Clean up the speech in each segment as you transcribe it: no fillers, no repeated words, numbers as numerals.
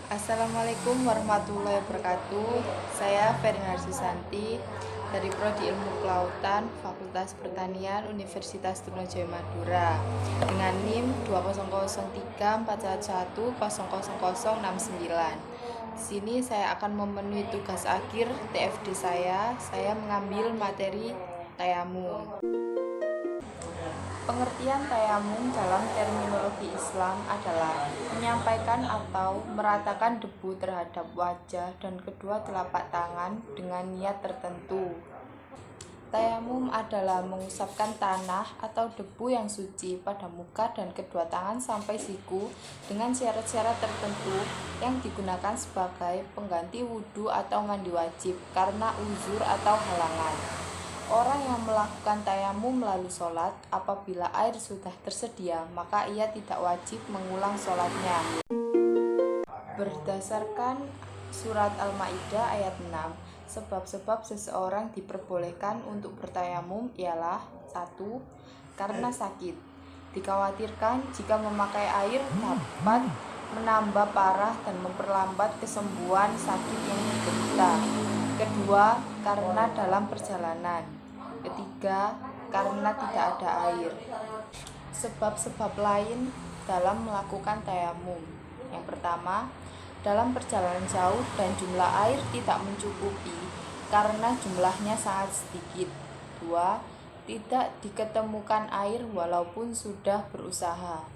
Assalamualaikum warahmatullahi wabarakatuh. Saya Ferina Susanti dari Prodi Ilmu Kelautan, Fakultas Pertanian, Universitas Trunojoyo Madura dengan NIM 200341100069. Di sini saya akan memenuhi tugas akhir TFD saya. Saya mengambil materi tayamum. Pengertian tayamum dalam terminologi Islam adalah menyampaikan atau meratakan debu terhadap wajah dan kedua telapak tangan dengan niat tertentu. Tayamum adalah mengusapkan tanah atau debu yang suci pada muka dan kedua tangan sampai siku dengan syarat-syarat tertentu yang digunakan sebagai pengganti wudhu atau mandi wajib karena uzur atau halangan. Orang yang melakukan tayamum melalui sholat, apabila air sudah tersedia, maka ia tidak wajib mengulang sholatnya. Berdasarkan surat Al-Maidah ayat 6, sebab-sebab seseorang diperbolehkan untuk bertayamum ialah 1. Karena sakit. Dikhawatirkan jika memakai air dapat menambah parah dan memperlambat kesembuhan sakit yang diderita. Kedua, karena dalam perjalanan. Ketiga, karena tidak ada air. Sebab-sebab lain dalam melakukan tayamum. Yang pertama, dalam perjalanan jauh dan jumlah air tidak mencukupi karena jumlahnya sangat sedikit. 2. Tidak diketemukan air walaupun sudah berusaha.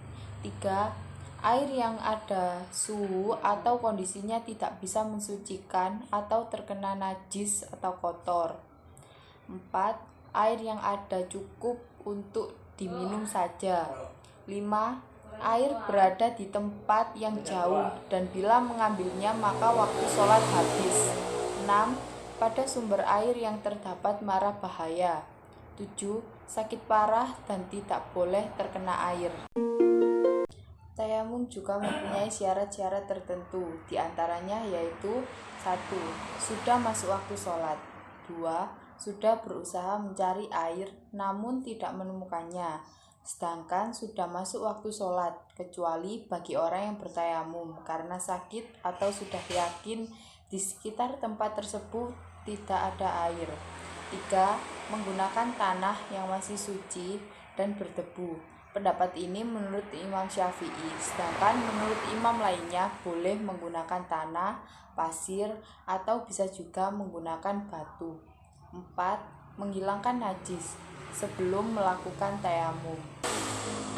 3. Air yang ada suhu atau kondisinya tidak bisa mensucikan atau terkena najis atau kotor. 4. Air yang ada cukup untuk diminum saja. 5. Air berada di tempat yang jauh dan bila mengambilnya maka waktu sholat habis. 6. Pada sumber air yang terdapat mara bahaya. 7. Sakit parah dan tidak boleh terkena air. Tayamum juga mempunyai syarat-syarat tertentu, diantaranya yaitu 1. Sudah masuk waktu sholat. 2. Sudah berusaha mencari air namun tidak menemukannya, sedangkan sudah masuk waktu sholat, kecuali bagi orang yang bertayamum karena sakit atau sudah yakin di sekitar tempat tersebut tidak ada air. 3. Menggunakan tanah yang masih suci dan berdebu. Pendapat ini menurut Imam Syafi'i, sedangkan menurut imam lainnya boleh menggunakan tanah, pasir, atau bisa juga menggunakan batu. 4. Menghilangkan najis sebelum melakukan tayamum.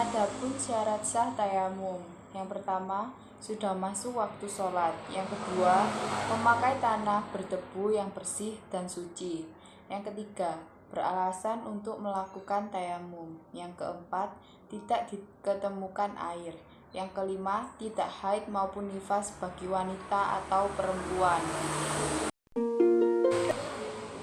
Adapun syarat sah tayamum. Yang pertama, sudah masuk waktu sholat. Yang kedua, memakai tanah berdebu yang bersih dan suci. Yang ketiga, beralasan untuk melakukan tayamum. Yang keempat, tidak diketemukan air. Yang kelima, tidak haid maupun nifas bagi wanita atau perempuan.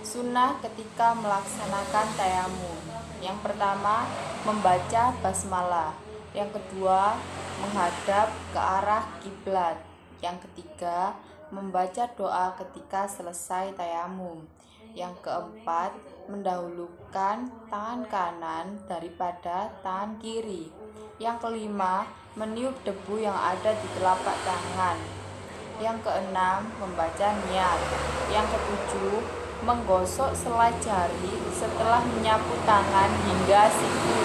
Sunnah ketika melaksanakan tayamum. Yang pertama, membaca basmalah. Yang kedua, menghadap ke arah kiblat. Yang ketiga, membaca doa ketika selesai tayamum. Yang keempat, mendahulukan tangan kanan daripada tangan kiri. Yang kelima, meniup debu yang ada di telapak tangan. Yang keenam, membaca niat. Yang ketujuh, menggosok selai jari setelah menyapu tangan hingga siku.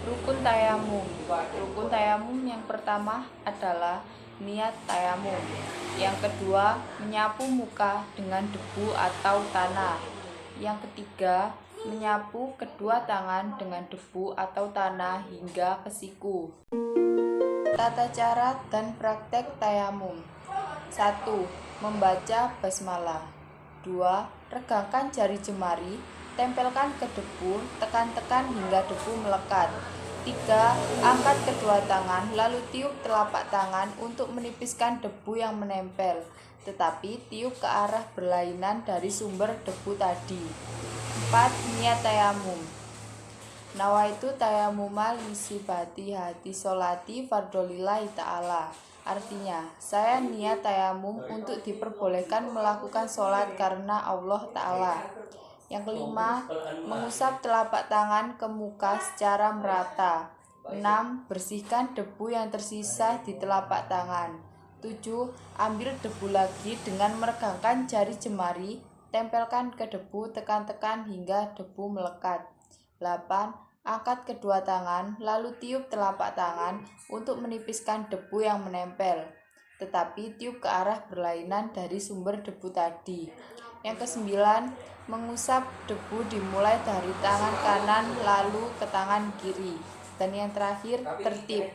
Rukun tayamum. Rukun tayamum yang pertama adalah niat tayamum. Yang kedua, menyapu muka dengan debu atau tanah. Yang ketiga, menyapu kedua tangan dengan debu atau tanah hingga ke siku. Tata cara dan praktek tayamum. 1. Membaca basmalah. 2. Regangkan jari jemari, tempelkan ke debu, tekan-tekan hingga debu melekat. 3. Angkat kedua tangan, lalu tiup telapak tangan untuk menipiskan debu yang menempel, tetapi tiup ke arah berlainan dari sumber debu tadi. 4. Niat tayamum. Nawaitu tayamuma lisibati hati sholati fardolillahi ta'ala. Artinya, saya niat tayamum untuk diperbolehkan melakukan sholat karena Allah Ta'ala. Yang kelima, mengusap telapak tangan ke muka secara merata. 6. Bersihkan debu yang tersisa di telapak tangan. 7. Ambil debu lagi dengan meregangkan jari jemari, tempelkan ke debu, tekan-tekan hingga debu melekat. 8. Angkat kedua tangan, lalu tiup telapak tangan untuk menipiskan debu yang menempel, tetapi tiup ke arah berlainan dari sumber debu tadi. Yang kesembilan, mengusap debu dimulai dari tangan kanan lalu ke tangan kiri. Dan yang terakhir, tertib.